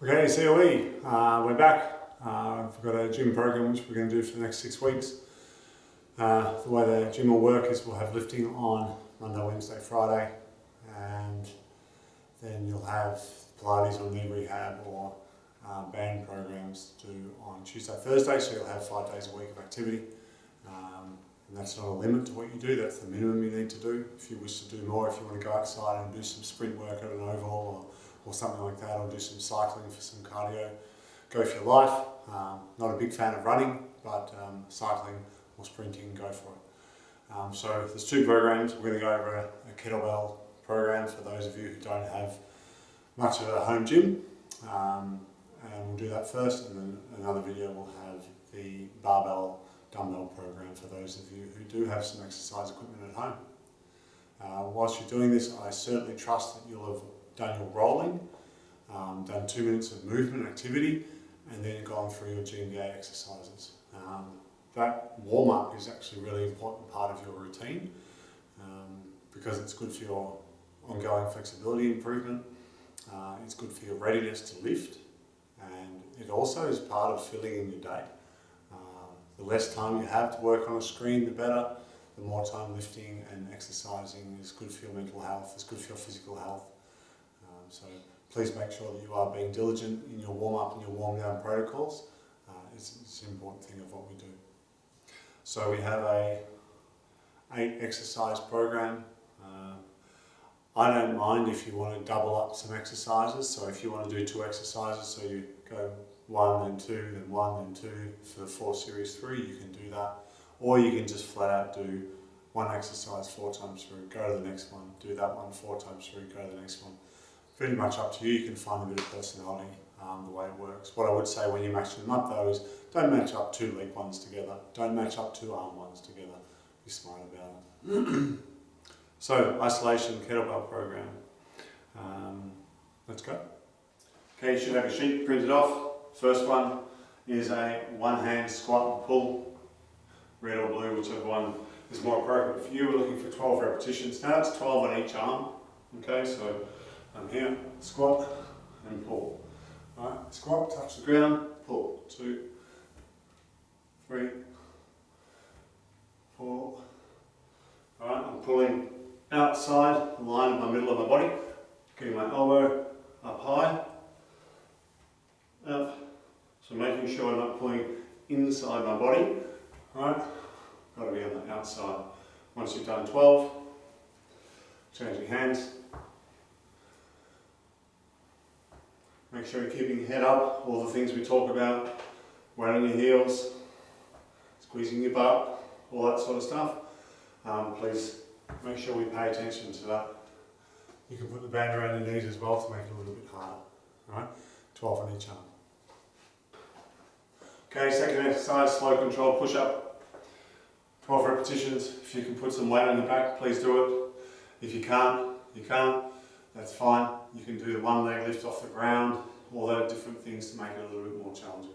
Okay, CoE, we're back. We've got a gym program which we're going to do for the next 6 weeks. The way the gym will work is we'll have lifting on Monday, Wednesday, Friday, and then you'll have Pilates or knee rehab or band programs to do on Tuesday, Thursday, so you'll have 5 days a week of activity. And that's not a limit to what you do, that's the minimum you need to do. If you wish to do more, if you want to go outside and do some sprint work at an oval or something like that, or do some cycling for some cardio, go for your life. Not a big fan of running, but cycling or sprinting, go for it. So there's 2 programs. We're going to go over a kettlebell program for those of you who don't have much of a home gym. And we'll do that first, and then another video will have the barbell dumbbell program for those of you who do have some exercise equipment at home. Whilst you're doing this, I certainly trust that you'll have done your rolling, done 2 minutes of movement activity, and then gone through your GMVA exercises. That warm-up is actually a really important part of your routine because it's good for your ongoing flexibility improvement, it's good for your readiness to lift, and it also is part of filling in your day. The less time you have to work on a screen, the better. The more time lifting and exercising is good for your mental health, it's good for your physical health. So please make sure that you are being diligent in your warm-up and your warm-down protocols. It's an important thing of what we do. So we have a 8 exercise program. I don't mind if you want to double up some exercises. So if you want to do 2 exercises, so you go 1, then 2, then 1, then 2 for 4 series 3, you can do that. Or you can just flat out do 1 exercise 4 times through, go to the next one, do that one 4 times through, go to the next one. Pretty much up to you. You can find a bit of personality the way it works. What I would say when you're matching them up though is don't match up 2 leg ones together, don't match up 2 arm ones together. Be smart about it. So, isolation kettlebell program. Let's go. Okay, you should have a sheet printed off. First one is a 1-hand squat and pull, red or blue, whichever one is more appropriate for you. We're looking for 12 repetitions. Now that's 12 on each arm. Okay, so I'm here, squat and pull. Alright, squat, touch the ground, pull. 2, 3, 4. Alright, I'm pulling outside the line of my middle of my body, getting my elbow up high, up. So making sure I'm not pulling inside my body. Alright, got to be on the outside. Once you've done 12, changing hands. Make sure you're keeping your head up, all the things we talk about, weighing your heels, squeezing your butt, all that sort of stuff. Please make sure we pay attention to that. You can put the band around your knees as well to make it a little bit harder. Alright, 12 on each arm. Okay, second exercise, slow control push-up. 12 repetitions. If you can put some weight on your back, please do it. If you can't, that's fine. You can do the 1 leg lift off the ground, all those different things to make it a little bit more challenging.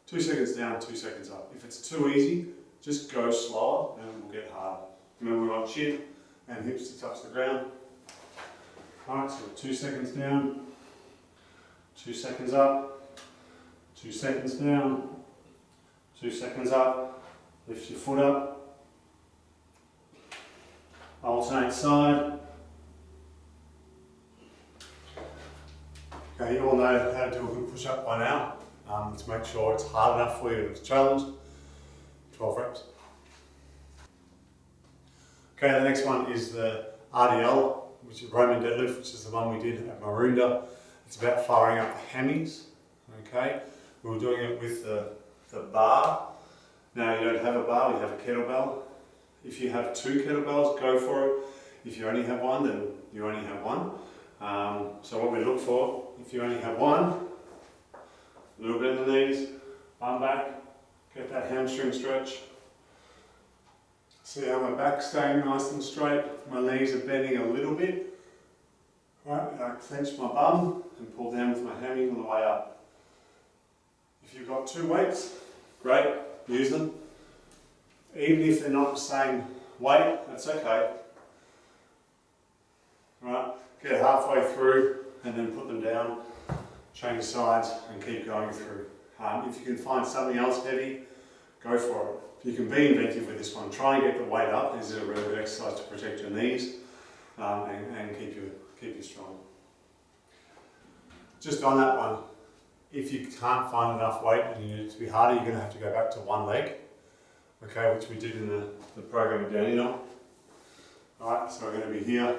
2 seconds down, 2 seconds up. If it's too easy, just go slower and it will get harder. Remember, we want chin and hips to touch the ground. Alright, so 2 seconds down, 2 seconds up, 2 seconds down, 2 seconds up, lift your foot up, alternate side. Okay, you all know how to do a good push-up by now. Let's make sure it's hard enough for you to challenge. 12 reps. Okay, the next one is the RDL, which is Roman deadlift, which is the one we did at Maroondah. It's about firing up the hammies. Okay, we were doing it with the bar. Now you don't have a bar, you have a kettlebell. If you have 2 kettlebells, go for it. If you only have 1, then you only have 1. So what we look for, if you only have 1, a little bit in the knees, arm back, get that hamstring stretch. See how my back's staying nice and straight, my knees are bending a little bit. Right, I clench my bum and pull down with my hammy on the way up. If you've got 2 weights, great, use them. Even if they're not the same weight, that's okay. Right, get halfway through and then put them down change sides and keep going through. If you can find something else heavy, go for it. You can be inventive with this one. Try and get the weight up. This is a really good exercise to protect your knees and keep you strong. Just on that one, if you can't find enough weight and you need it to be harder, you're going to have to go back to one leg, okay, which we did in the program with Danny now. Alright, so we're going to be here,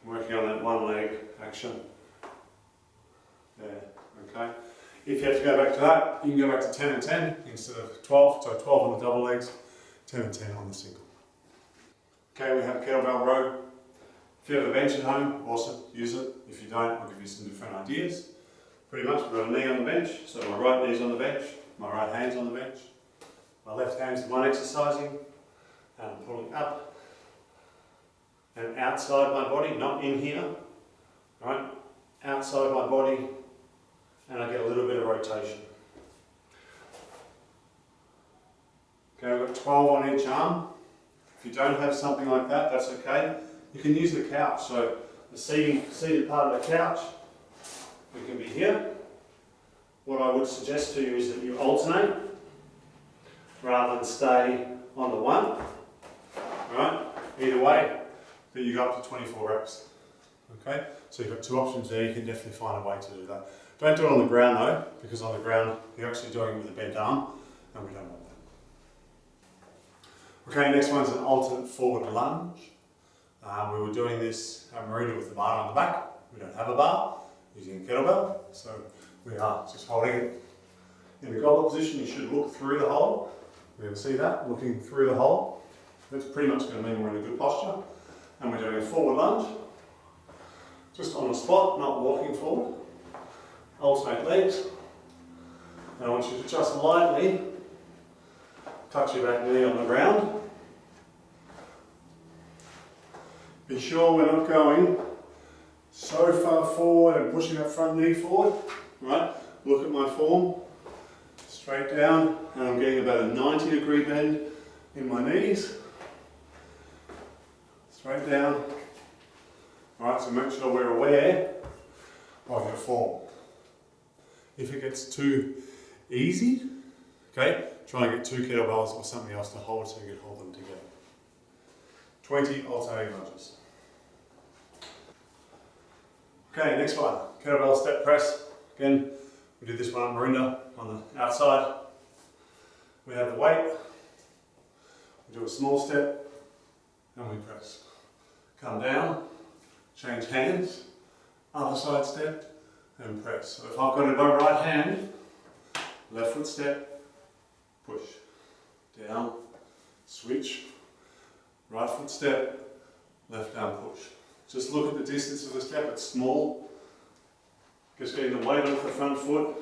working on that one leg action. There, okay. If you have to go back to that, you can go back to 10 and 10 instead of 12, so 12 on the double legs, 10 and 10 on the single. Okay, we have kettlebell row. If you have a bench at home, awesome, use it. If you don't, I'll give you some different ideas. Pretty much, we've got a knee on the bench, so my right knee's on the bench, my right hand's on the bench. My left hand's the one exercising, and I'm pulling up and outside my body, not in here, right? Outside my body, and I get a little bit of rotation. Okay, we've got 12 on each arm. If you don't have something like that, that's okay. You can use the couch, so the seated part of the couch, we can be here. What I would suggest to you is that you alternate rather than stay on the one. Right? Either way, that you go up to 24 reps. Okay? So you've got two options there, you can definitely find a way to do that. Don't do it on the ground though, because on the ground you're actually doing it with a bent arm, and we don't want that. Okay, next one's an alternate forward lunge. We were doing this at Marina with the bar on the back. We don't have a bar, using a kettlebell, so we are just holding it in the goblet position. You should look through the hole. We can see that, looking through the hole. That's pretty much going to mean we're in a good posture. And we're doing a forward lunge, just on the spot, not walking forward. Alternate legs. And I want you to just lightly touch your back knee on the ground. Be sure we're not going so far forward and pushing that front knee forward. Right? Look at my form. Straight down, and I'm getting about a 90-degree bend in my knees. Straight down. Alright, so make sure we're aware of your form. If it gets too easy, okay, try and get 2 kettlebells or something else to hold so you can hold them together. 20 alternating lunges. Okay, next one, kettlebell step press. Again, we did this one on Marinda on the outside. We have the weight, we do a small step, and we press. Come down, change hands, other side step, and press. So if I've got it by right hand, left foot step, push, down, switch, right foot step, left arm push. Just look at the distance of the step, it's small. Just getting the weight off the front foot,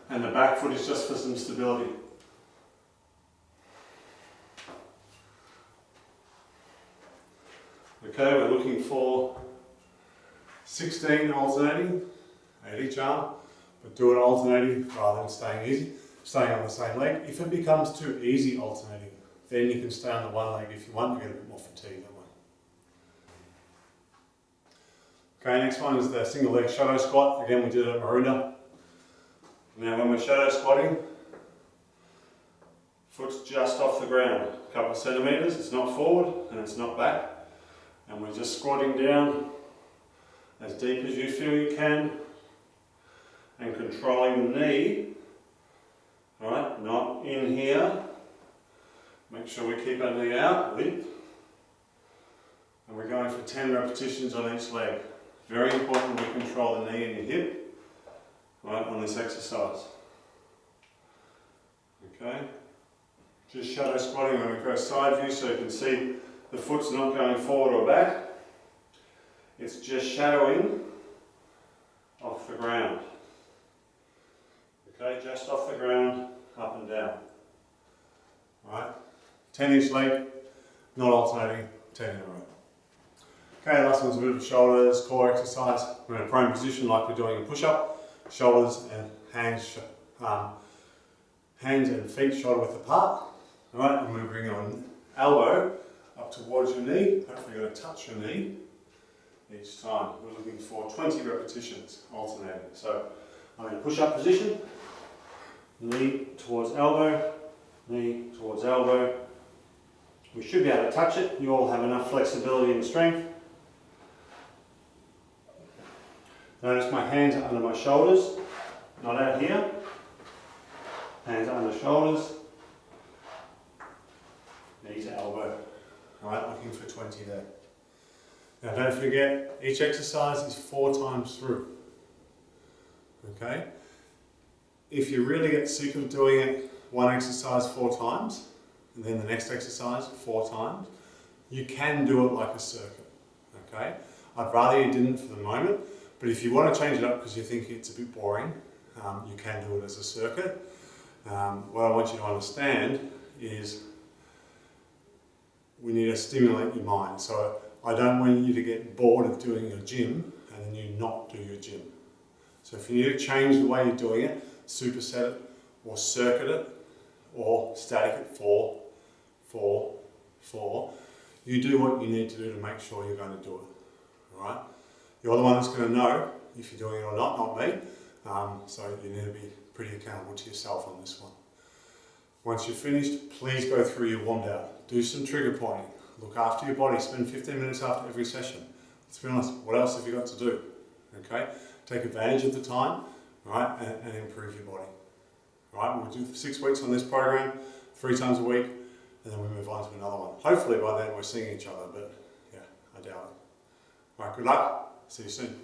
and the back foot is just for some stability. Okay, we're looking for 16 alternating, 8 each arm, but do it alternating rather than staying on the same leg. If it becomes too easy alternating, then you can stay on the one leg if you want, you get a bit more fatigue that way. Okay, next one is the single leg shadow squat. Again, we did it at Maruna. Now when we're shadow squatting, foot's just off the ground, a couple of centimetres, it's not forward and it's not back. And we're just squatting down as deep as you feel you can and controlling the knee, alright, not in here. Make sure we keep our knee out, lift. And we're going for 10 repetitions on each leg. Very important we control the knee and your hip, right, on this exercise. Okay, just shadow squatting when we go side view so you can see the foot's not going forward or back. It's just shadowing off the ground. Okay, just off the ground, up and down. Alright, 10 each leg, not alternating, 10 in a row. Okay, last one's a bit of shoulders, core exercise. We're in a prone position like we're doing a push-up. Shoulders and hands and feet shoulder width apart. Alright, and we bring our elbow up towards your knee. Hopefully you're going to touch your knee. each time. We're looking for 20 repetitions alternating. So I'm in a push-up position, knee towards elbow, knee towards elbow. We should be able to touch it. You all have enough flexibility and strength. Notice my hands are under my shoulders, not out here. Hands are under shoulders, knee to elbow. Alright, looking for 20 there. Now don't forget, each exercise is 4 times through. Okay? If you really get sick of doing it one exercise 4 times, and then the next exercise 4 times, you can do it like a circuit. Okay? I'd rather you didn't for the moment, but if you want to change it up because you think it's a bit boring, you can do it as a circuit. What I want you to understand is we need to stimulate your mind. So I don't want you to get bored of doing your gym and then you not do your gym. So if you need to change the way you're doing it, superset it or circuit it or static it 4, 4, 4, you do what you need to do to make sure you're going to do it. Alright? You're the one that's going to know if you're doing it or not me. So you need to be pretty accountable to yourself on this one. Once you're finished, please go through your warm down. Do some trigger pointing. Look after your body. Spend 15 minutes after every session. Let's be honest, what else have you got to do? Okay? Take advantage of the time, right, and improve your body. Right? We'll do 6 weeks on this program, 3 times a week, and then we move on to another one. Hopefully by then we're seeing each other, but yeah, I doubt it. Alright, good luck. See you soon.